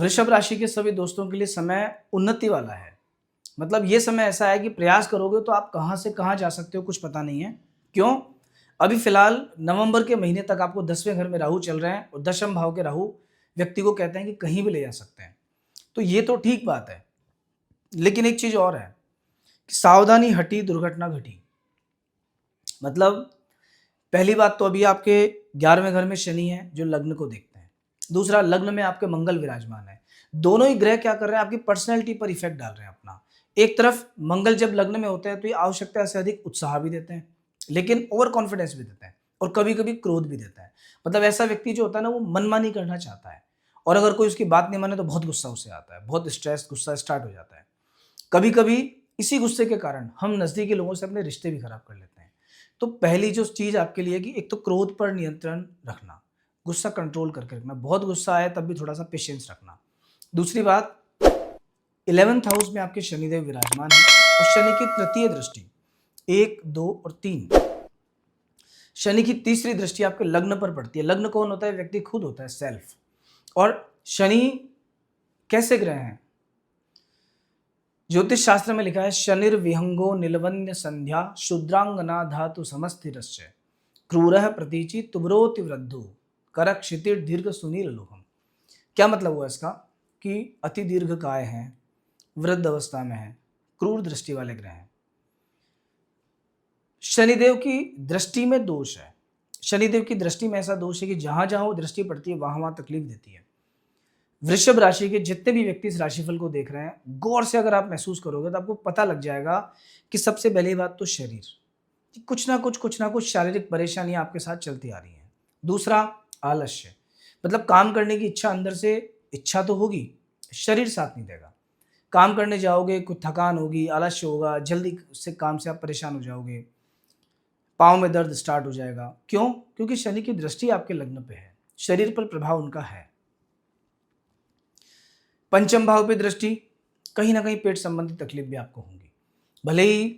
वृषभ राशि के सभी दोस्तों के लिए समय उन्नति वाला है। मतलब ये समय ऐसा है कि प्रयास करोगे तो आप कहाँ से कहाँ जा सकते हो कुछ पता नहीं है। क्यों? अभी फ़िलहाल नवंबर के महीने तक आपको 10वें घर में राहु चल रहे हैं और दशम भाव के राहु व्यक्ति को कहते हैं कि कहीं भी ले जा सकते हैं। तो ये तो ठीक बात है। लेकिन एक चीज़ और है कि सावधानी हटी दुर्घटना घटी। मतलब पहली बात तो अभी आपके 11वें घर में शनि है जो लग्न को देखते हैं। दूसरा, लग्न में आपके मंगल विराजमान है। दोनों ही ग्रह क्या कर रहे हैं, आपकी पर्सनैलिटी पर इफेक्ट डाल रहे हैं अपना। एक तरफ मंगल जब लग्न में होते हैं तो ये आवश्यकता से अधिक उत्साह भी देते हैं, लेकिन ओवर कॉन्फिडेंस भी देते हैं और कभी कभी क्रोध भी देता है। मतलब ऐसा व्यक्ति जो होता है ना, वो मनमानी करना चाहता है और अगर कोई उसकी बात नहीं माने तो बहुत गुस्सा उसे आता है, बहुत स्ट्रेस गुस्सा स्टार्ट हो जाता है। कभी कभी इसी गुस्से के कारण हम नज़दीकी लोगों से अपने रिश्ते भी खराब कर लेते हैं। तो पहली जो चीज़ आपके लिए कि एक तो क्रोध पर नियंत्रण रखना, गुस्सा कंट्रोल करके रखना, बहुत गुस्सा आए तब भी थोड़ा सा पेशेंस रखना। दूसरी बात, 11th हाउस में आपके शनिदेव विराजमान है और शनि की तृतीय दृष्टि 1, 2 और 3, शनि की तीसरी दृष्टि आपके लग्न पर पड़ती है। लग्न कौन होता है? व्यक्ति खुद होता है, सेल्फ। और शनि कैसे ग्रह हैं? ज्योतिष शास्त्र में लिखा है शनिर्विहंगो निलवन्य संध्या शुद्रांगना धातु समस्थिरश्च क्रूरः प्रतीचि तुब्रोति वृद्धो कर क्षितिर दीर्घ सुनील लोहम। क्या मतलब हुआ इसका? कि अति दीर्घ काय हैं, वृद्ध अवस्था में है, क्रूर दृष्टि वाले ग्रह हैं। शनिदेव की दृष्टि में दोष है। शनिदेव की दृष्टि में ऐसा दोष है कि जहां जहां वो दृष्टि पड़ती है वहां वहां तकलीफ देती है। वृषभ राशि के जितने भी व्यक्ति इस राशिफल को देख रहे हैं, गौर से अगर आप महसूस करोगे तो आपको पता लग जाएगा कि सबसे पहली बात तो शरीर, कि कुछ ना कुछ शारीरिक परेशानियां आपके साथ चलती आ रही हैं। दूसरा, आलस्य, मतलब काम करने की इच्छा, अंदर से इच्छा तो होगी, शरीर साथ नहीं देगा। काम करने जाओगे कुछ थकान होगी, आलस्य होगा, जल्दी से काम से आप परेशान हो जाओगे, पाँव में दर्द स्टार्ट हो जाएगा। क्यों? क्योंकि शनि की दृष्टि आपके लग्न पे है, शरीर पर प्रभाव उनका है। पंचम भाव पे दृष्टि, कहीं ना कहीं पेट संबंधी तकलीफ भी आपको होंगी। भले ही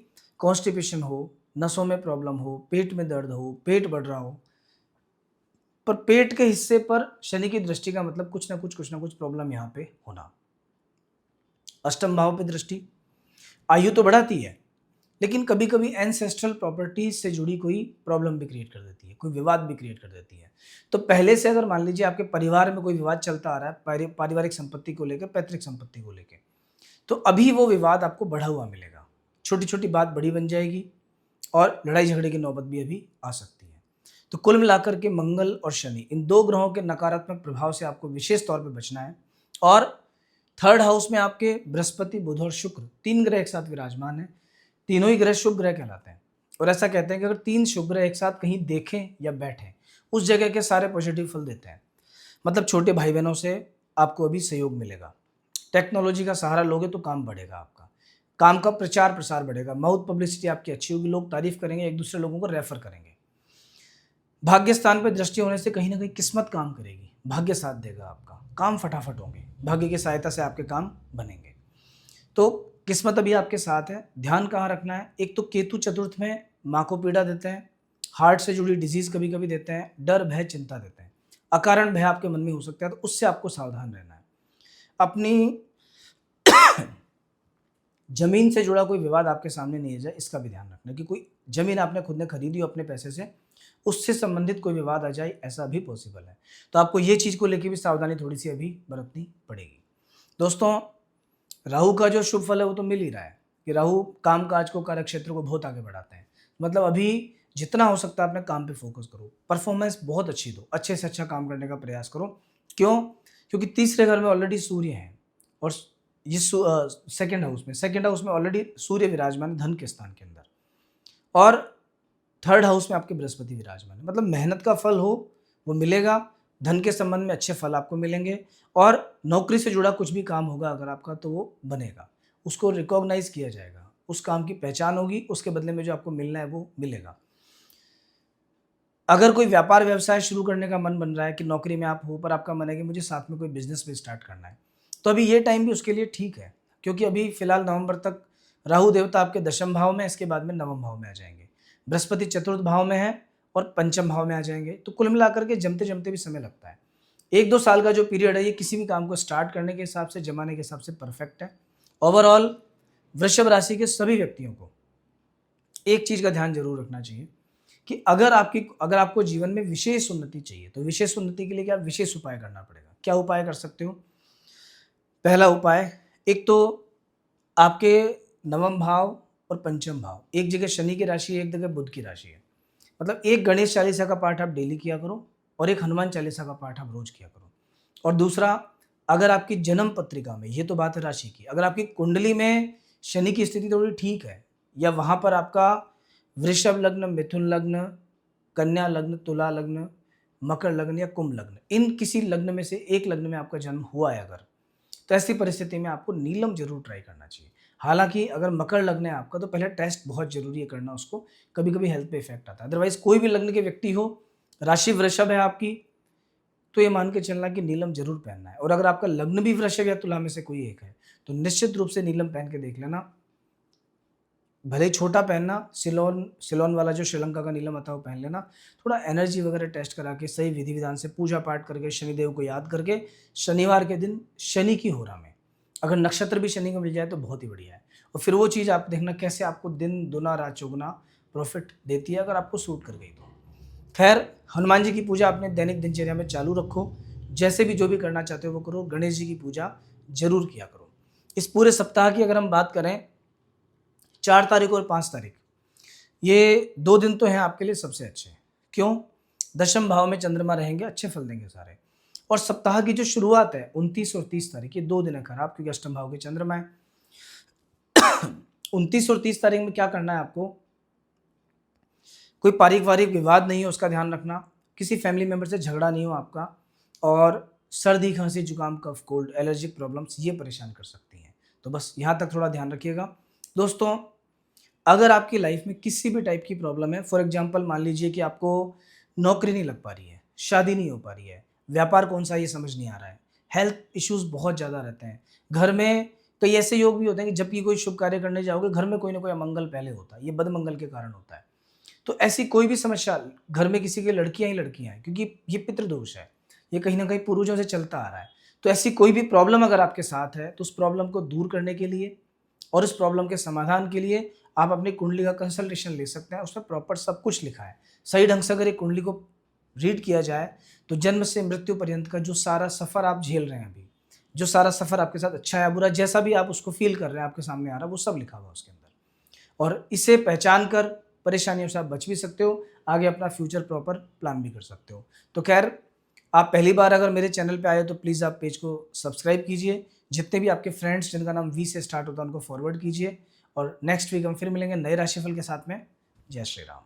कॉन्स्टिपेशन हो, नसों में प्रॉब्लम हो, पेट में दर्द हो, पेट बढ़ रहा हो, पर पेट के हिस्से पर शनि की दृष्टि का मतलब कुछ ना कुछ प्रॉब्लम यहाँ पे होना। अष्टम भाव पे दृष्टि आयु तो बढ़ाती है, लेकिन कभी कभी एंसेस्ट्रल प्रॉपर्टीज से जुड़ी कोई प्रॉब्लम भी क्रिएट कर देती है, कोई विवाद भी क्रिएट कर देती है। तो पहले से अगर मान लीजिए आपके परिवार में कोई विवाद चलता आ रहा है पारिवारिक संपत्ति को लेकर, पैतृक संपत्ति को लेकर, तो अभी वो विवाद आपको बढ़ा हुआ मिलेगा। छोटी छोटी बात बड़ी बन जाएगी और लड़ाई झगड़े की नौबत भी अभी आ सकती है। तो कुल मिलाकर के मंगल और शनि, इन दो ग्रहों के नकारात्मक प्रभाव से आपको विशेष तौर पर बचना है। और थर्ड हाउस में आपके बृहस्पति, बुध और शुक्र, तीन ग्रह एक साथ विराजमान है। तीनों ही ग्रह शुभ ग्रह कहलाते हैं और ऐसा कहते हैं कि अगर तीन शुभ ग्रह एक साथ कहीं देखें या बैठें, उस जगह के सारे पॉजिटिव फल देते हैं। मतलब छोटे भाई बहनों से आपको अभी सहयोग मिलेगा, टेक्नोलॉजी का सहारा लोगे तो काम बढ़ेगा, आपका काम का प्रचार प्रसार बढ़ेगा, माउथ पब्लिसिटी आपकी अच्छी होगी, लोग तारीफ करेंगे, एक दूसरे लोगों को रेफर करेंगे। भाग्य स्थान पर दृष्टि होने से कहीं ना कहीं किस्मत काम करेगी, भाग्य साथ देगा, आपका काम फटाफट होंगे, भाग्य की सहायता से आपके काम बनेंगे। तो किस्मत अभी आपके साथ है। ध्यान कहाँ रखना है? एक तो केतु चतुर्थ में माँ को पीड़ा देते हैं, हार्ट से जुड़ी डिजीज कभी कभी देते हैं, डर भय चिंता देते हैं, अकारण भय आपके मन में हो सकता है, तो उससे आपको सावधान रहना है। अपनी जमीन से जुड़ा कोई विवाद आपके सामने नहीं आ जाए, इसका भी ध्यान रखना कि कोई जमीन आपने खुद ने खरीदी हो अपने पैसे से, उससे संबंधित कोई विवाद आ जाए, ऐसा भी पॉसिबल है। तो आपको ये चीज़ को लेकर भी सावधानी थोड़ी सी अभी बरतनी पड़ेगी। दोस्तों, राहु का जो शुभ फल है वो तो मिल ही रहा है कि राहु काम काज को, कार्य क्षेत्र को बहुत आगे बढ़ाते हैं। मतलब अभी जितना हो सकता है अपने काम पे फोकस करो, परफॉर्मेंस बहुत अच्छी दो, अच्छे से अच्छा काम करने का प्रयास करो। क्यों? क्योंकि तीसरे घर में ऑलरेडी सूर्य हैं और ये सेकंड हाउस में ऑलरेडी सूर्य विराजमान है धन के स्थान के अंदर, और थर्ड हाउस में आपके बृहस्पति विराजमान है। मतलब मेहनत का फल हो वो मिलेगा, धन के संबंध में अच्छे फल आपको मिलेंगे, और नौकरी से जुड़ा कुछ भी काम होगा अगर आपका तो वो बनेगा, उसको रिकॉग्नाइज किया जाएगा, उस काम की पहचान होगी, उसके बदले में जो आपको मिलना है वो मिलेगा। अगर कोई व्यापार व्यवसाय शुरू करने का मन बन रहा है कि नौकरी में आप हो पर आपका मन है कि मुझे साथ में कोई बिजनेस भी स्टार्ट करना है, तो अभी ये टाइम भी उसके लिए ठीक है, क्योंकि अभी फिलहाल नवंबर तक राहु देवता आपके दशम भाव में, इसके बाद में नवम भाव में आ जाएंगे, बृहस्पति चतुर्थ भाव में है और पंचम भाव में आ जाएंगे। तो कुल मिलाकर के जमते जमते भी समय लगता है। 1-2 साल का जो पीरियड है ये किसी भी काम को स्टार्ट करने के हिसाब से, जमाने के हिसाब से परफेक्ट है। ओवरऑल वृषभ राशि के सभी व्यक्तियों को एक चीज़ का ध्यान जरूर रखना चाहिए कि अगर आपको जीवन में विशेष उन्नति चाहिए तो विशेष उन्नति के लिए क्या विशेष उपाय करना पड़ेगा। क्या उपाय कर सकते हो? पहला उपाय, एक तो आपके नवम भाव और पंचम भाव, एक जगह शनि की राशि है, एक जगह बुध की राशि है। मतलब एक गणेश चालीसा का पाठ आप डेली किया करो और एक हनुमान चालीसा का पाठ आप रोज किया करो। और दूसरा, अगर आपकी जन्म पत्रिका में, ये तो बात है राशि की, अगर आपकी कुंडली में शनि की स्थिति थोड़ी ठीक है या वहाँ पर आपका वृषभ लग्न, मिथुन लग्न, कन्या लग्न, तुला लग्न, मकर लग्न या कुंभ लग्न, इन किसी लग्न में से एक लग्न में आपका जन्म हुआ है अगर, तो ऐसी परिस्थिति में आपको नीलम जरूर ट्राई करना चाहिए। हालांकि अगर मकर लग्न है आपका तो पहले टेस्ट बहुत जरूरी है करना उसको, कभी कभी हेल्थ पे इफेक्ट आता है। अदरवाइज कोई भी लग्न के व्यक्ति हो, राशि वृषभ है आपकी, तो ये मान के चलना कि नीलम जरूर पहनना है। और अगर आपका लग्न भी वृषभ या तुला में से कोई एक है तो निश्चित रूप से नीलम पहन के देख लेना। भले ही छोटा पहनना, सिलोन वाला जो श्रीलंका का नीलम आता है वो पहन लेना। थोड़ा एनर्जी वगैरह टेस्ट करा के सही विधि विधान से पूजा पाठ करके शनिदेव को याद करके शनिवार के दिन शनि की होरा में अगर नक्षत्र भी शनि को मिल जाए तो बहुत ही बढ़िया है। और फिर वो चीज़ आप देखना कैसे आपको दिन दुना रात चौगुना प्रॉफिट देती है अगर आपको सूट कर गई तो। खैर, हनुमान जी की पूजा अपने दैनिक दिनचर्या में चालू रखो, जैसे भी जो भी करना चाहते हो वो करो। गणेश जी की पूजा जरूर किया करो। इस पूरे सप्ताह की अगर हम बात करें, 4 तारीख और 5 तारीख, ये 2 दिन तो हैं आपके लिए सबसे अच्छे। क्यों? दशम भाव में चंद्रमा रहेंगे, अच्छे फल देंगे सारे। और सप्ताह की जो शुरुआत है 29 और 30 तारीख, ये 2 दिन है खराब क्योंकि अष्टम भाव के चंद्रमा है। 29 और 30 तारीख में क्या करना है आपको, कोई पारिवारिक विवाद नहीं हो उसका ध्यान रखना, किसी फैमिली मेंबर से झगड़ा नहीं हो आपका, और सर्दी खांसी जुकाम कफ कोल्ड एलर्जिक प्रॉब्लम्स ये परेशान कर सकती हैं। तो बस यहाँ तक थोड़ा ध्यान रखिएगा। दोस्तों, अगर आपकी लाइफ में किसी भी टाइप की प्रॉब्लम है, फॉर एग्जांपल मान लीजिए कि आपको नौकरी नहीं लग पा रही है, शादी नहीं हो पा रही है, व्यापार कौन सा ये समझ नहीं आ रहा है, हेल्थ इश्यूज बहुत ज़्यादा रहते हैं, घर में कई ऐसे योग भी होते हैं कि जब भी कोई शुभ कार्य करने जाओगे घर में कोई ना कोई अमंगल पहले होता है, ये बदमंगल के कारण होता है। तो ऐसी कोई भी समस्या, घर में किसी की लड़कियां ही लड़कियां हैं क्योंकि ये पितृदोष है, ये कहीं ना कहीं पूर्वजों से चलता आ रहा है। तो ऐसी कोई भी प्रॉब्लम अगर आपके साथ है तो उस प्रॉब्लम को दूर करने के लिए और उस प्रॉब्लम के समाधान के लिए आप अपनी कुंडली का कंसल्टेशन ले सकते हैं। उसमें प्रॉपर सब कुछ लिखा है। सही ढंग से अगर एक कुंडली को रीड किया जाए तो जन्म से मृत्यु पर्यंत का जो सारा सफ़र आप झेल रहे हैं अभी, जो सारा सफ़र आपके साथ अच्छा या बुरा, जैसा भी आप उसको फील कर रहे हैं आपके सामने आ रहा है, वो सब लिखा हुआ है उसके अंदर। और इसे पहचान कर परेशानियों से आप बच भी सकते हो, आगे अपना फ्यूचर प्रॉपर प्लान भी कर सकते हो। तो खैर, आप पहली बार अगर मेरे चैनल पे आए हो तो प्लीज़ आप पेज को सब्सक्राइब कीजिए। जितने भी आपके फ्रेंड्स जिनका नाम वी से स्टार्ट होता है उनको फॉरवर्ड कीजिए। और नेक्स्ट वीक हम फिर मिलेंगे नए राशिफल के साथ में। जय श्री राम।